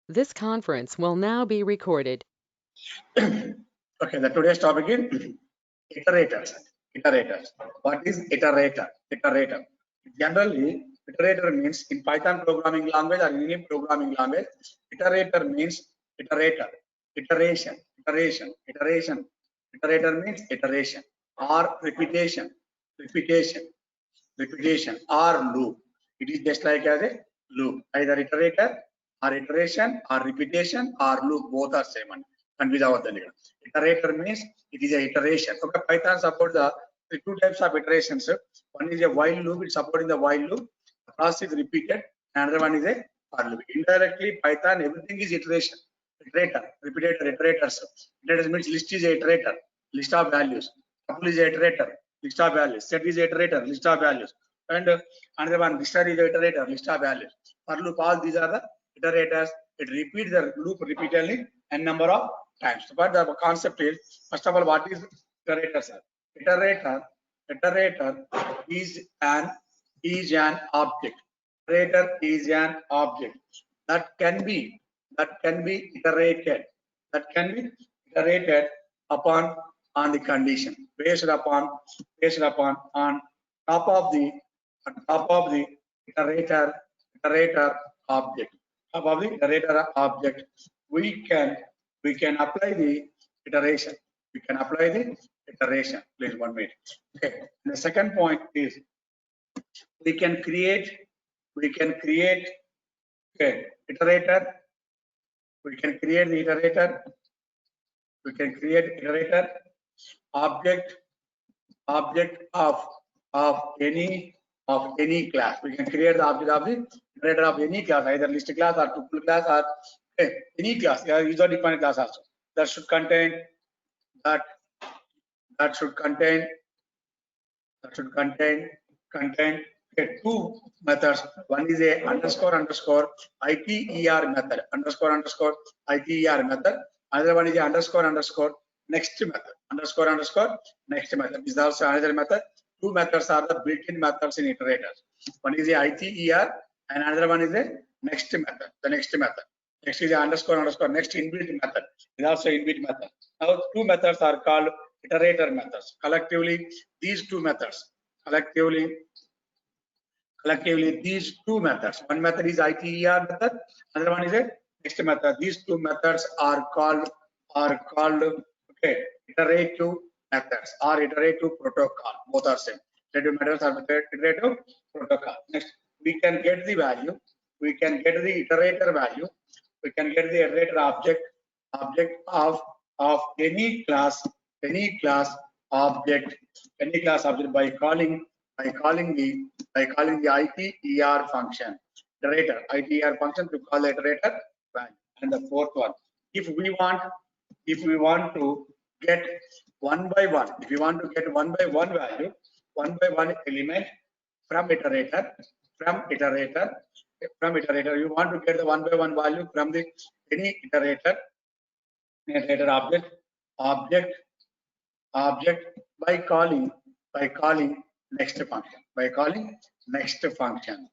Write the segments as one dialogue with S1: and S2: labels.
S1: This conference will now be recorded.
S2: Okay, the today's topic is iterators. Iterators. What is iterator? Iterator. Generally, iterator means in Python programming language or any programming language, iterator means iterator, iteration, iteration, iteration. Iterator means iteration or repetition, repetition, repetition or loop. It is just like as a loop. Either iterator or iteration or repetition or loop, both are same. Confuse avadani. Iterator means it is a iteration. Okay, Python supports the two types of iterations. One is a while loop, it's supporting the while loop. The process is repeated. Another one is a for loop. Indirectly, Python, everything is iteration. Iterator, repeated iterators. Iterators means list is a iterator, list of values. Tuple is a iterator, list of values. Set is a iterator, list of values. And another one, listed is a iterator, list of values. For loop, all these are the iterators. It repeats the loop repeatedly and number of times. But the concept is, first of all, what is iterator, sir? Iterator is an object. Iterator is an object that can be iterated, upon on the condition, based upon on top of the iterator object. Above the iterator object, we can apply the iteration. We can apply the iteration. Please 1 minute. Okay. And the second point is we can create okay, iterator. We can create the iterator. We can create iterator object of any class. We can create the object of the iterator of any class, either list class or tuple class or okay, any class. User defined class also. That should contain okay, two methods. One is a underscore iter method, underscore iter method. Another one is a underscore next method, next method. This is also another method. Two methods are the built-in methods in iterators. One is a iter and another one is a next method. The next method. Next is a underscore next inbuilt method. It is also inbuilt method. Now two methods are called iterator methods. Collectively, these two methods. Collectively, these two methods. One method is iter method. Another one is a next method. These two methods are called okay, iterative methods or iterative protocol. Both are same. Iterative methods are iterative protocol. Next, we can get the value. We can get the iterator value. We can get the iterator object of any class object by calling the iter function. Iterator function to call the iterator value. And the fourth one, if we want to get one by one value, one by one element from iterator, you want to get the one by one value from the any iterator object by calling next function, by calling the next function.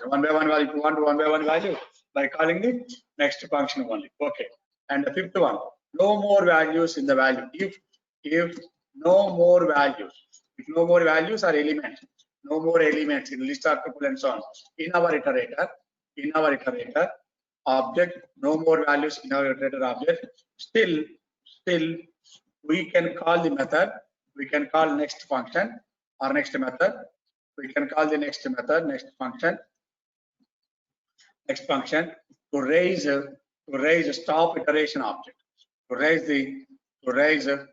S2: One by one value, if you want one by one value, by calling the next function only. Okay. And the fifth one, no more values in the value. If no more values are elements, no more elements in list or tuple and so on. In our iterator object, no more values in our iterator object. Still we can call the method. We can call next function or next method. We can call the next method, next function to raise a stop iteration object. To raise a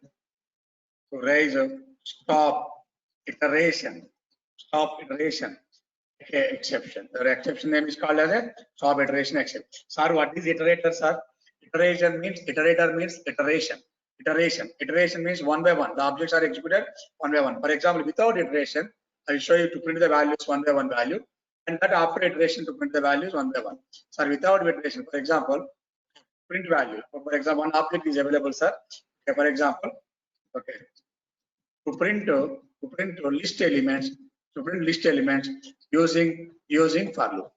S2: stop iteration exception. The exception name is called as a stop iteration exception. Sir, what is iterator, sir? Iterator means iteration. Iteration means one by one. The objects are executed one by one. For example, without iteration, I will show you to print the values one by one value, and that after iteration to print the values one by one. Sir, without iteration, for example, print value. For example, one object is available, sir. Okay, for example, okay, to print list elements using for loop.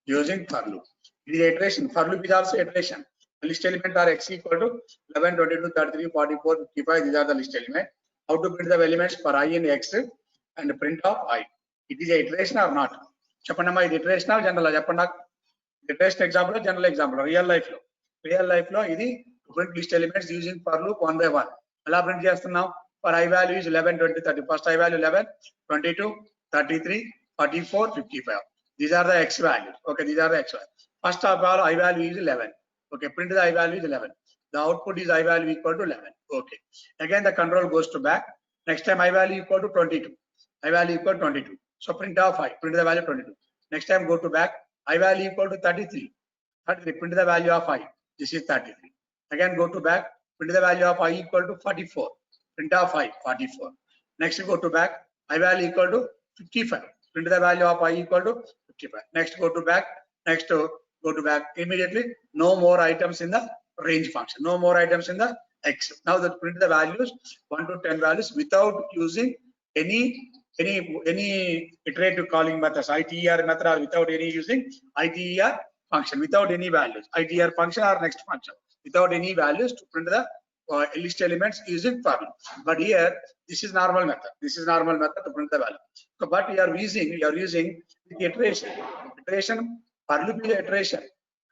S2: using for loop. It is iteration. For loop is also iteration. The list element are x equal to 11, 22, 33, 44, 55. These are the list element. How to print the elements for I in x and print of I. It is a iteration or not? Chapandama is iteration or general? Chapanda iteration example, general example, real life lo. Real life lo idi to print list elements using for loop one by one. Ela print chestunnam. For I value is 11, 20, 30. First I value 11, 22, 33, 44, 55. These are the x values. Okay, these are the x values. First of all, I value is 11. Okay, print the I value is 11. The output is I value equal to 11. Okay. Again, the control goes to back. Next time I value equal to 22. I value equal to 22. So print of I. Print the value 22. Next time go to back. I value equal to 33. 33. Print the value of I. This is 33. Again go to back. Print the value of I equal to 44. Print of I 44. Next go to back. I value equal to 55. Print the value of I equal to 55. Next go to back. Next go to back. Immediately no more items in the range function. No more items in the x. Now that print the values 1 to 10 values without using any iterative calling methods, ITER method, or without any using ITER function, without any values, ITER function or next function, without any values to print the list elements using for loop. But here this is normal method. This is normal method to print the value. So, but you are using the iteration. Iteration for loop is iteration.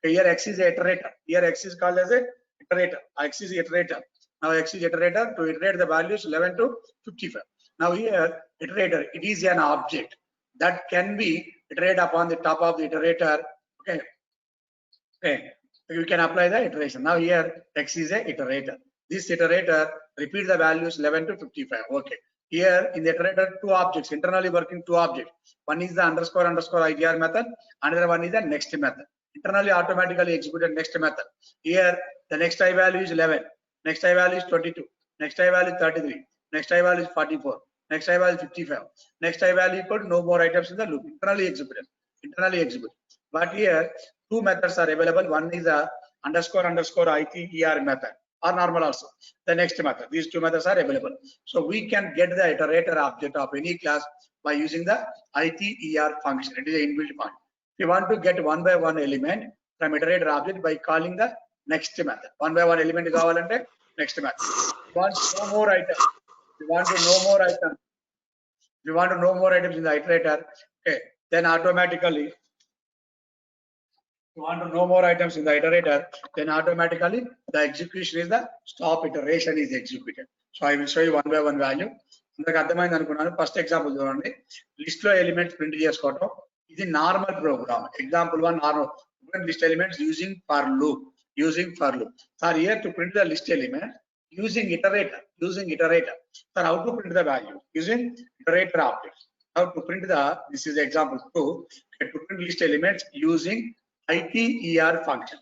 S2: Okay, here x is a iterator. Here x is called as a iterator. X is iterator. Now x is iterator to iterate the values 11 to 55. Now here iterator, it is an object that can be iterated upon the top of the iterator. Okay. Okay. So you can apply the iteration. Now here x is a iterator. This iterator repeat the values 11 to 55. Okay. Here in the iterator, two objects, internally working two objects. One is the underscore ITR method. Another one is the next method. Internally automatically executed next method. Here the next I value is 11. Next I value is 22. Next I value is 33. Next I value is 44. Next I value is 55. Next I value equal to no more items in the loop. Internally executed. Internally executed. But here two methods are available. One is the underscore ITER method or normal also. The next method. These two methods are available. So we can get the iterator object of any class by using the ITER function. It is an inbuilt function. If you want to get one by one element from iterator object by calling the next method. One by one element is kavalante next method. You want no more items. You want to know more items. You want to know more items in the iterator. Okay, then automatically you want to know more items in the iterator, then automatically the execution is the stop iteration is executed. So I will show you one by one value. First example చూడండి list లో elements print చేసుకోవడం ఇది normal programme. Example 1 normal print list elements using for loop. Sir, here to print the list element using iterator. Sir, how to print the value using iterator objects. How to print the, this is example 2, okay, to print list elements using ITER function.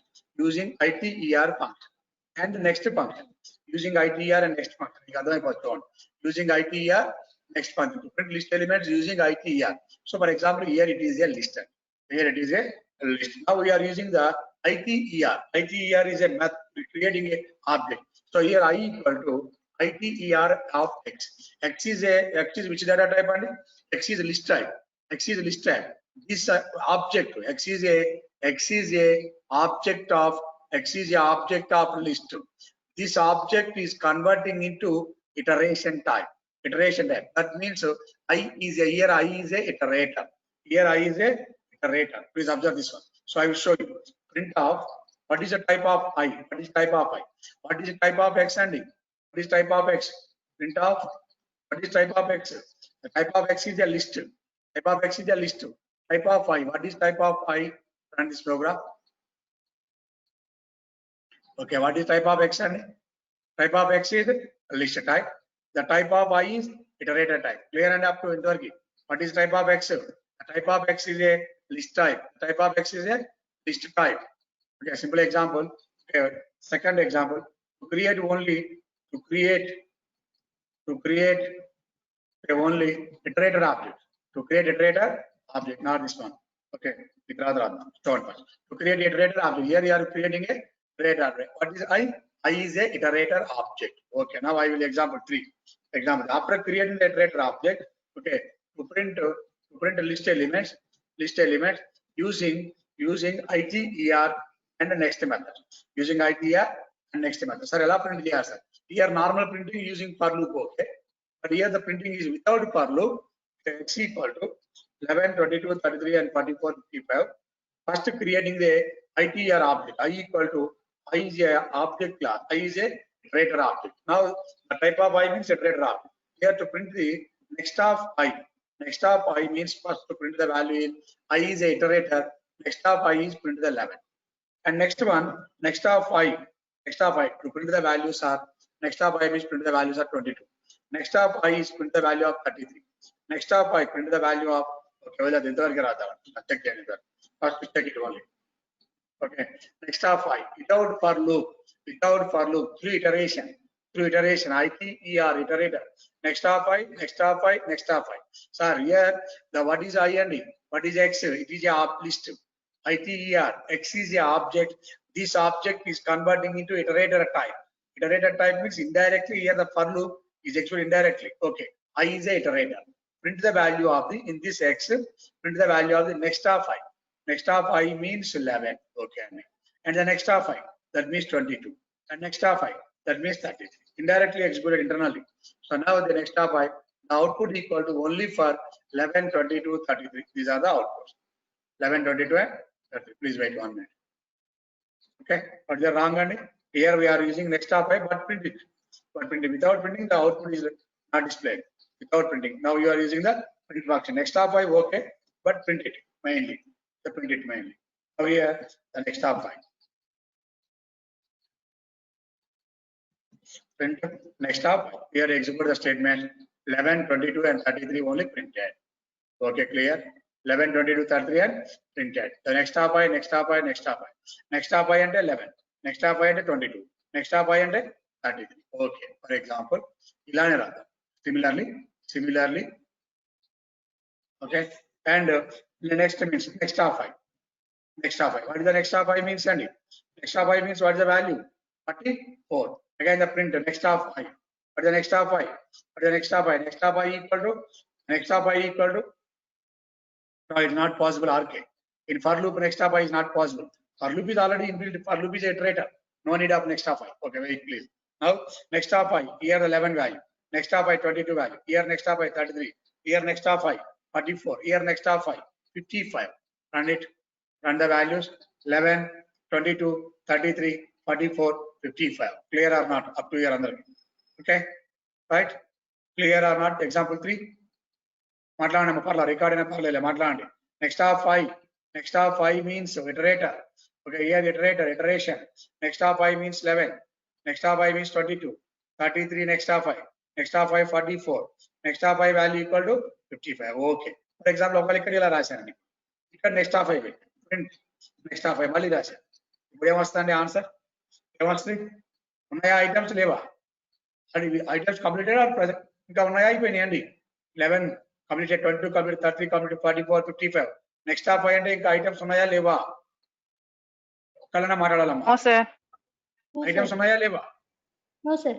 S2: And the next function using ITER and next function. Using ITER next function to print list elements using ITER. So for example, here it is a list. Here it is a list. Now we are using the ITER. ITER is a method creating a object. So here I equal to ITER of x. X is which data type? And x is list type. This object x is a object of list. This object is converting into iteration type. That means I is a iterator. Here I is a iterator. Please observe this one. So I will show you. Print of what is the type of I? What is type of I? What is the type of x and what is type of x? Print of what is type of x? The type of x is a list. Type of x is a list. Type of I. What is type of I? Run this program. Okay, what is type of x and type of x is list type. The type of I is iterator type. Clear and up to interview. What is type of x? The type of x is a list type. The type of x is a list type. Okay, simple example. Okay, second example. To create only iterator object. To create iterator object, not this one. Okay, to create iterator object. Here you are creating a iterator object. What is I? I is a iterator object. Okay, now I will example 3. Example after creating the iterator object. Okay, to print list elements using using ITER and the next method. Using ITER and next method. Sir, ela print cheyaలి sir. Here normal printing using for loop, okay. But here the printing is without for loop. X equal to 11, 22, 33, and 44, 55. First creating the ITER object. I equal to I is a object class. I is a iterator object. Now the type of I means iterator object. Here to print the next of I. Next of I means first to print the value in I is a iterator. Next of I is print the 11. And next one, next of I to print the values are next of I means print the values are 22. Next of I is print the value of 33. Next of I print the value of okay, well, first check it only. Okay, next of I without for loop, through iteration, ITER iterator. Next of I, next of I, next of I. Sir, here the what is I and E? What is X? It is a list. ITER, X is a object. This object is converting into iterator type. Iterator type means indirectly here the for loop is actually indirectly. Okay, I is a iterator. Print the value of the in this X. Print the value of the next of I. Next of I means 11. Okay, and the next of I that means 22. And next of I that means 33. Indirectly executed internally. So now the next of I, the output equal to only for 11, 22, 33. These are the outputs. 11, 22, and 33. Please wait 1 minute. Okay, but they are wrong and here we are using next of I but print it. But print it without printing the output is not displayed. Without printing. Now you are using the print function. Next of I okay, but print it mainly. The print it mainly. Now here the next of I. Print next of here execute the statement 11, 22, and 33 only printed. Okay, clear? 11, 22, 33 and printed. The next of I, next of I, next of I. Next of I and 11. Next of I and 22. Next of I and 33. Okay, for example, similarly, okay, and the next means next of I. Next of I. What is the next of I means? Send it. Next of I means what is the value? 34. Again the print next of I. What is the next of I? What is the next of I? Next of I equal to next of I equal to. No, it's not possible. RK. In for loop, next of I is not possible. For loop is already inbuilt. For loop is a iterator. No need of next of I. Okay, wait please. Now next of I. Here the 11 value. Next of I 22 value. Here next of I 33. Here next of I 44. Here next of I 55. Run it. Run the values 11, 22, 33, 44, 55. Clear or not? Up to here under. Okay, right? Clear or not? Example 3. మాట్లాడండి పర్లా record అయినా పర్లేదు మాట్లాడండి next of I means iterator. Okay, here iteration. Next of I means 11. Next of I means 22. 33 next of I. Next of I 44. Next of I value equal to 55. Okay. For example, ఒకళ్ళు ఇక్కడ ఇలా రాశానండి. ఇక్కడ next of I print next of I మళ్ళీ రాశాను. ఇప్పుడు ఏమొస్తుందండి answer? ఏమొస్తుంది? ఉన్నాయా items లేవా? అది ఐటమ్స్ కంప్లీటెడ్ ఆర్ ప్రెజెంట్ ఇంకా ఉన్నాయా అయిపోయినాయండి? 11 completed, 22 completed, 33 completed, 44, 55. Next of I అంటే ఇంకా ఐటమ్స్ ఉన్నాయా లేవా? ఒక్కళ్ళన్నా మాట్లాడాలమ్మా.
S3: No sir.
S2: ఐటమ్స్ ఉన్నాయా లేవా?
S4: No sir.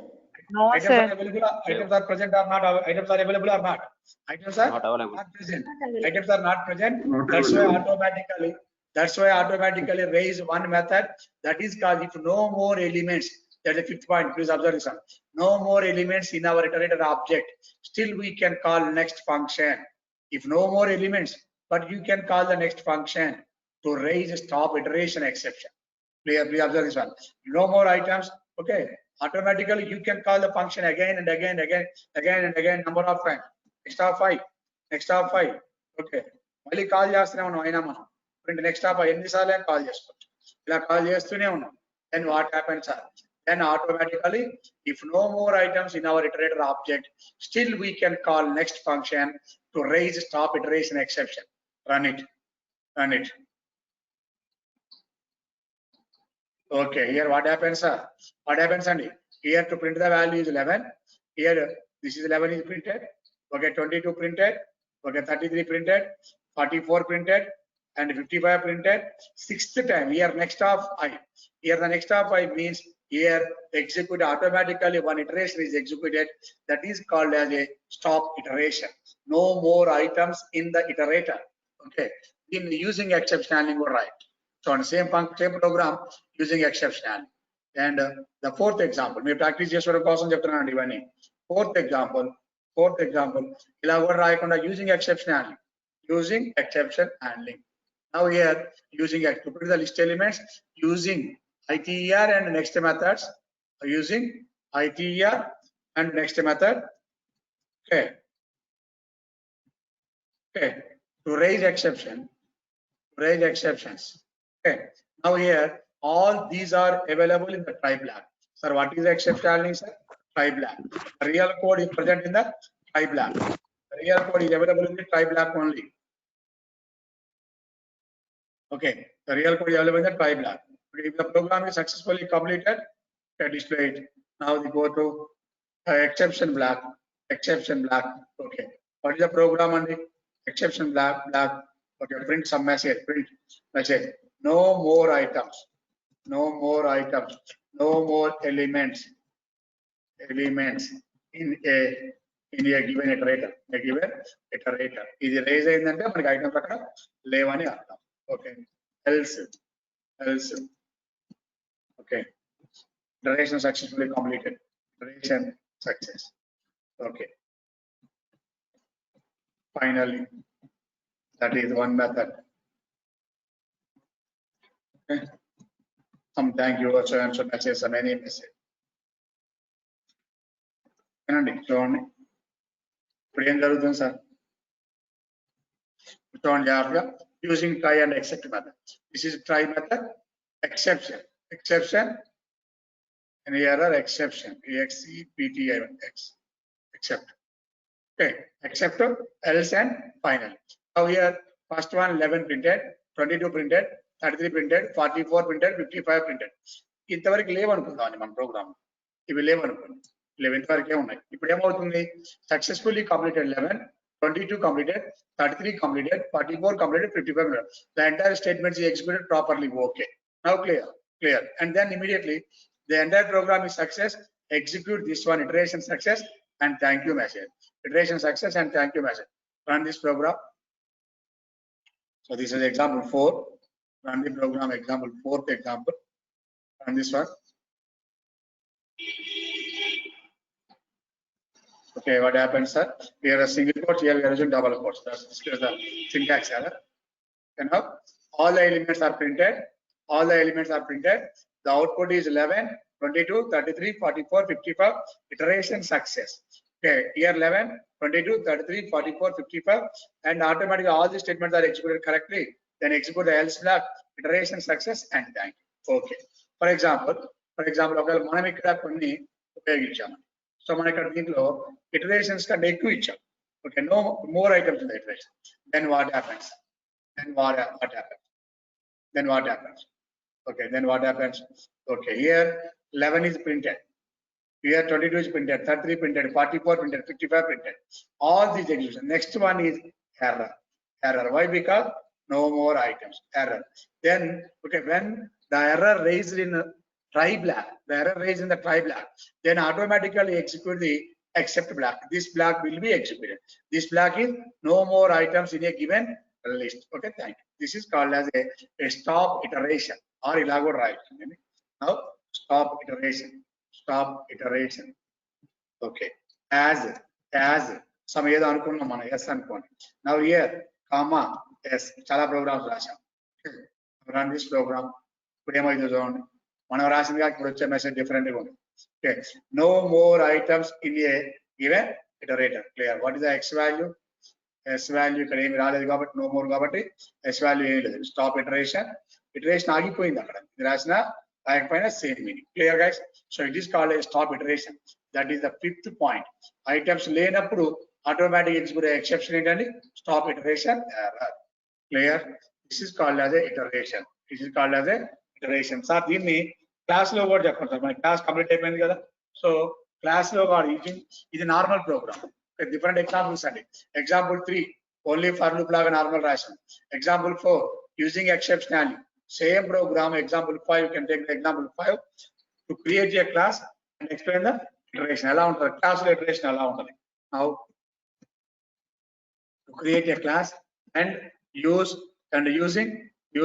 S3: No
S2: Items
S3: sir.
S2: are available. Items are present or not? Items are available or not? Items are
S5: Not available.
S2: not present.
S4: Not available.
S2: Items are not present. That's why automatically raise one method. That is called if no more elements. That's the 5th point. Please observe this one. No more elements in our iterator object. Still we can call next function. If no more elements, but you can call the next function to raise stop iteration exception. Please observe this one. No more items. Okay. Automatically you can call the function again and again number of times. Next of 5. Okay. మళ్ళీ call చేస్తూనే ఉన్నాం అయినా మనం print next of ఎన్నిసార్లు call చేసుకోవచ్చు. ఇలా call చేస్తూనే ఉన్నాం. Then what happens? Then automatically, if no more items in our iterator object, still we can call next function to raise stop iteration exception. Run it. Okay, here what happens? What happens? And here to print the value is 11. Here this is 11 is printed. Okay, 22 printed. Okay, 33 printed. 44 printed. And 55 printed. 6th time here next of I. Here the next of I means here execute automatically one iteration is executed. That is called as a stop iteration. No more items in the iterator. Okay, in using exception handling, right? So on the same program using exception. And the fourth example, we practice just for a person chapter. Fourth example, using exception handling. Now here using to put the list elements using ITER and next methods using ITER and next method. Okay. To raise exceptions. Okay. Now here all these are available in the try block. Sir, what is the exception handling, sir? Try block. The real code is present in the try block. The real code is available in the try block only. Okay, the real code is available in the try block. If the program is successfully completed, display it. Now we go to exception block. Okay, what is the program on the exception block? Okay, print some message. No more items. No more elements in a given iterator. ఇది raise అయిందంటే మనకి items అక్కడ లేవని అర్థం. Okay, else okay, iteration successfully completed. Iteration success. Okay, finally that is one method. Okay, some thank you also and so message some any message. And చూడండి ఇప్పుడు ఏం జరుగుతుంది సార్? చూడండి జాగ్రత్తగా using try and except method. This is try method. Exception and error exception. Except. Okay, except else and finally. Now here first one 11 printed, 22 printed, 33 printed, 44 printed, 55 printed. ఇంతవరకు లేవనుకుందాం మన programme. ఇవి లేవనుకోండి. 11 వరకే ఉన్నాయి. ఇప్పుడు ఏమవుతుంది? Successfully completed 11, 22 completed, 33 completed, 44 completed, 55 completed. The entire statement is executed properly. Okay. Now clear. And then immediately the entire program is success. Execute this one, iteration success and thank you message. Iteration success and thank you message. Run this program. So this is example 4. Run the program example 4th example. Run this one. Okay, what happens, sir? Here a single quote, here we are using double quotes. That's the syntax error. You know, all the elements are printed. The output is 11, 22, 33, 44, 55. Iteration success. Okay, here 11, 22, 33, 44, 55, and automatically all the statements are executed correctly. Then execute the else block, iteration success, and thank you. Okay. For example, ఒకవేళ మనం ఇక్కడ కొన్ని ఉపయోగించాము. So మన ఇక్కడ దీంట్లో iterations కంటే ఎక్కువ ఇచ్చాం. Okay, no more items in the iteration. Then what happens? Okay, here 11 is printed. Here 22 is printed, 33 printed, 44 printed, 55 printed. All these execution. Next one is error. Why? Because no more items. Error. Then okay, when the error raised in try block, then automatically execute the except block. This block will be executed. This block is no more items in a given list. Okay, thank you. This is called as a stop iteration or ilago right. Now stop iteration. Okay, as some ఏదో అనుకున్నాం మనం yes అనుకోండి. Now here comma yes చాలా programmes రాశాం. Run this program. ఇప్పుడు ఏమైందో చూడండి. మనం రాసిందిగా ఇప్పుడు వచ్చే మెసేజ్ డిఫరెంట్ గా ఉంది. Okay, no more items in a given iterator. Clear. What is the x value? S value ఇక్కడ ఏమి రాలేదు కాబట్టి నో మోర్ కాబట్టి ఎస్ వాల్యూ ఏమి లేదు. స్టాప్ ఇటరేషన్ ఆగిపోయింది అక్కడ. ఇది రాసినా రాయకపోయినా same meaning. Clear guys? So it is called a stop iteration. That is the 5th point. Items లేనప్పుడు ఆటోమేటిక్ ఎగ్జిక్యూట్ ఎక్సెప్షన్ ఏంటండి? Stop iteration error. Clear? This is called as a iteration. Sir దీన్ని class లో కూడా చెప్పండి sir. మన class complete అయిపోయింది కదా. So class లో కూడా ఇది నార్మల్ ప్రోగ్రామ్. డిఫరెంట్ ఎగ్జాంపుల్స్ అండి. ఎగ్జాంపుల్ 3 ఓన్లీ ఫర్ లూప్ లాగా నార్మల్ రాశాను. Example 4 using exceptionality. Same program. Example 5 you can take the example 5 to create a class and explain the iteration. ఎలా ఉంటుంది క్లాస్ లో iteration ఎలా ఉంటుంది? Now to create a class and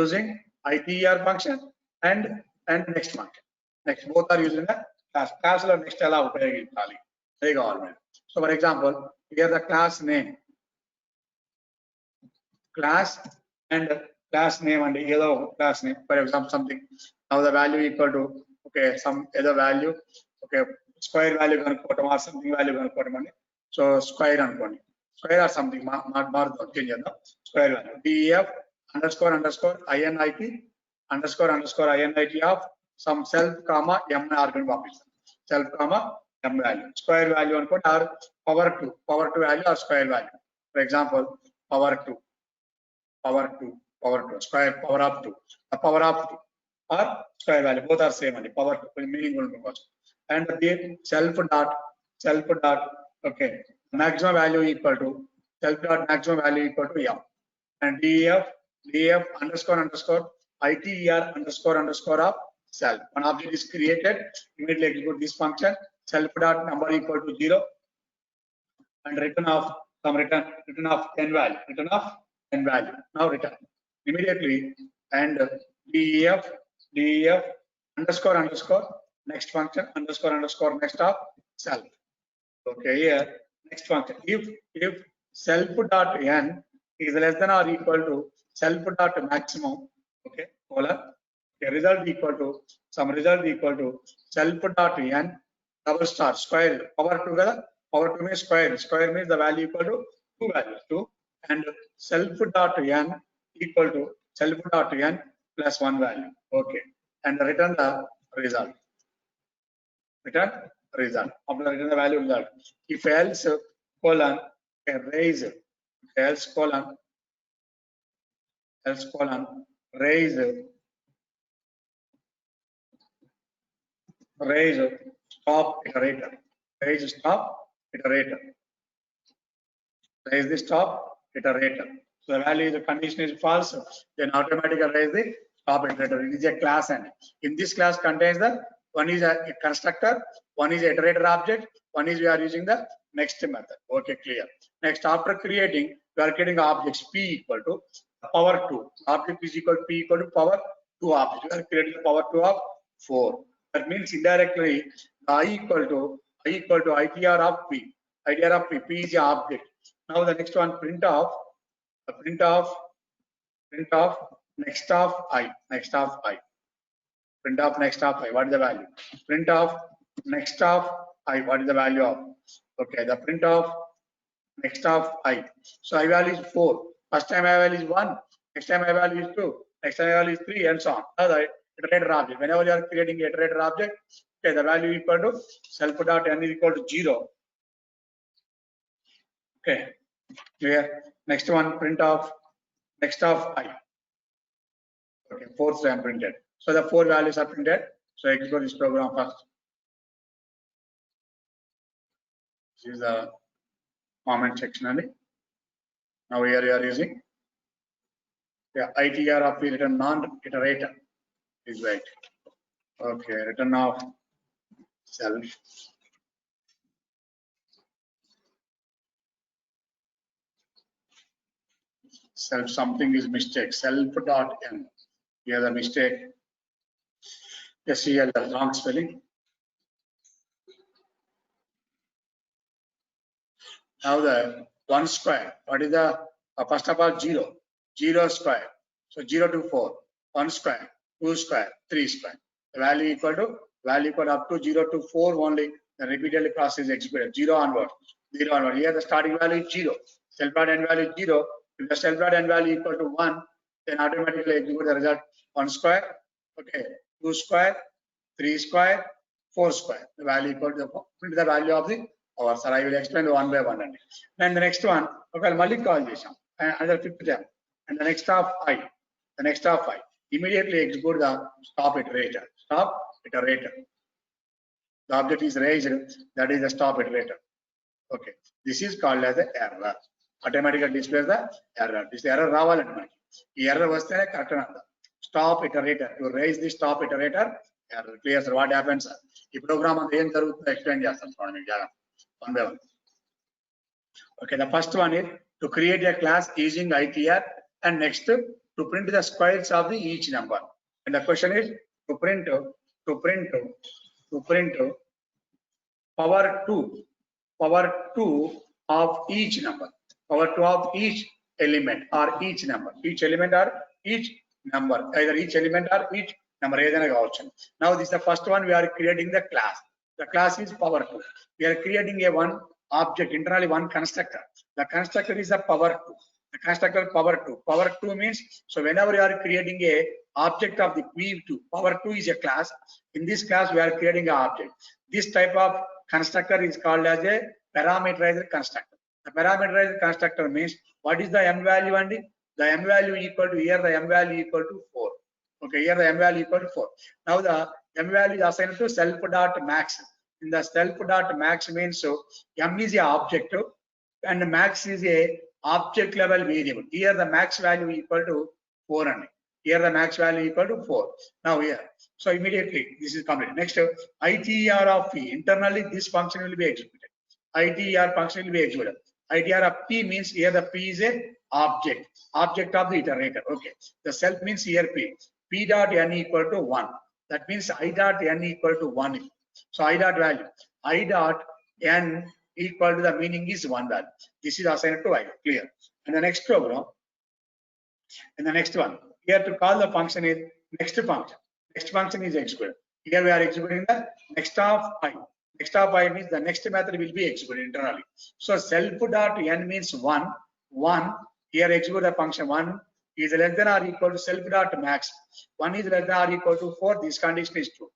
S2: using ITER function and next function. Next, both are using the class. Class lo next ela upayoginchali. They go all. So for example, here the class name, class and class name and yellow class name. For example, something now the value equal to okay some other value, okay square value kanukotam or something value kanukotam andi. So square anukondi, square or something marudam change chedam. Square value def underscore underscore init underscore underscore init of some self comma m argument పంపిస్తాం. Self comma m value, square value అనుకోండి or power 2 value or square value. For example, power 2 square power of 2, the power of 2 or square value, both are same and power 2 meaning and the self dot okay maximum value equal to self dot maximum value equal to m and def underscore underscore iter underscore underscore of self. One object is created, immediately execute this function self dot number equal to 0 and return of some return of 10 value. Now return immediately and def underscore underscore next function underscore underscore next of self. Okay, here next function if self dot n is less than or equal to self dot maximum, okay colon a result equal to some result equal to self dot n double star square power 2 kada, power 2 means square means the value equal to 2 values 2 and self dot n equal to self dot n plus 1 value, okay and return the result. Return result. After return the value result. If else colon raise else colon raise stop iterator. Raise stop iterator. Raise the stop iterator. So the value is the condition is false, then automatically raise the stop iterator. It is a class and in this class contains the one is a constructor, one is iterator object, one is we are using the next method. Okay, clear. Next, after creating, we are creating objects p equal to power 2. Object is equal to p equal to power 2 object. We are creating the power 2 of 4. That means indirectly I equal to ITR of p. ITR of p. P is the object. Now the next one print of next of I. Print of next of I, what is the value? Print of next of I, what is the value of? Okay, the print of next of I. So I value is 4. First time I value is 1. Next time I value is 2. Next time I value is 3 and so on. Now the iterator object. Whenever you are creating iterator object, okay, the value equal to self dot n is equal to 0. Okay, clear. Next one print of next of I. Okay, 4th time printed. So the 4 values are printed. So execute this program first. This is the comment section only. Now here we are using ITR of the return non-iterator is right. Okay, return of self. Self something is mistake. Self dot n. Here the mistake. SEL, the wrong spelling. Now the 1 square. What is the first of all 0 square. So 0 to 4. 1 square, 2 square, 3 square. The value equal up to 0 to 4 only. The repeatedly process is executed. 0 onward. Here the starting value is 0. Self dot n value is 0. If the self dot n value equal to 1, then automatically execute the result 1 square. Okay, 2 square, 3 square, 4 square. The value equal to the value of the hour. Sir, I will explain one by one. And the next one, okay, Malik call this another 5th time. And the next of I. Immediately execute the stop iterator. The object is raised, that is the stop iterator. Okay, this is called as the error. Automatically displays the error. This error ravalandi manaki. Ee error vastene correct anta. Stop iterator. To raise the stop iterator error. Clear sir? What happens sir? Ee program anta em jarugutundo explain chestam chudandi meeku one by one. Okay, the first one is to create a class using ITR and next to to print the squares of the each number. And the question is to print power 2 of each number, power 2 of each element or each number, each element or each number, either each element or each number. Now this is the first one. We are creating the class. The class is power 2. We are creating a one object, internally one constructor. The constructor is a power 2. The constructor power 2. Power 2 means, so whenever you are creating a object of the v2, power 2 is a class. In this class we are creating an object. This type of constructor is called as a parameterized constructor. The parameterized constructor means, what is the m value? And the m value equal to, here the m value equal to 4. Okay, here the m value equal to 4. Now the m value is assigned to self dot max. In the self dot max means, so m is a object and max is a object level variable. Here the max value equal to 4 and here the max value equal to 4. Now here, so immediately this is complete. Next, ITR of p. Internally this function will be executed. ITR function will be executed. ITR of p means, here the p is a object of the iterator. Okay, the self means here p. P dot n equal to 1. That means I dot n equal to 1. So I dot value, I dot n equal to the meaning is 1 value. This is assigned to I. Clear. And the next program, and the next one, here to call the function is next function. Next function is executed. Here we are executing the next of I. Next of I means the next method will be executed internally. So self dot n means 1. Here execute the function 1 is less than or equal to self dot max. 1 is less than or equal to 4. This condition is true.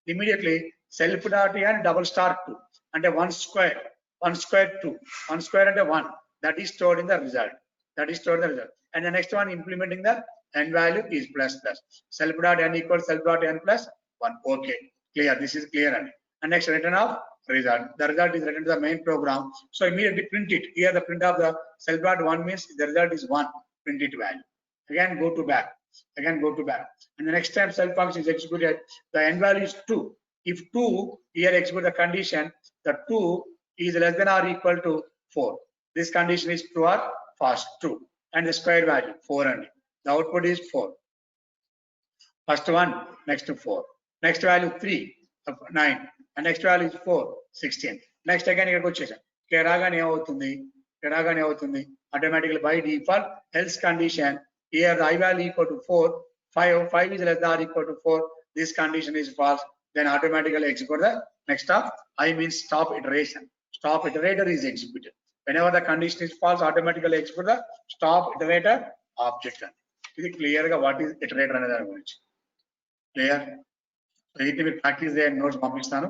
S2: Immediately self dot n double star 2 and a 1 square 2, 1 square and a 1. That is stored in the result. And the next one implementing the n value is plus. Self dot n equals self dot n plus 1. Okay, clear. This is clear. And next, return of result. The result is written to the main program. So immediately print it. Here the print of the self dot 1 means the result is 1. Print it value. Again go to back. And the next time self function is executed, the n value is 2. If 2, here execute the condition, the 2 is less than or equal to 4. This condition is true or false. True. And the square value 4 and the output is 4. First one, next to 4. Next value 3, 9. And next value is 4, 16. Next again here వచ్చేసాం. ఇక్కడ రాగానే ఏమవుతుంది? Automatically by default else condition, here the I value equal to 4, 5 is less than or equal to 4. This condition is false. Then automatically execute the next of I means stop iteration. Stop iterator is executed. Whenever the condition is false, automatically execute the stop iterator object. ఇది clear గా what is iterator అనే దాని గురించి clear. So ఇది మీరు practice చేయండి, notes పంపిస్తాను.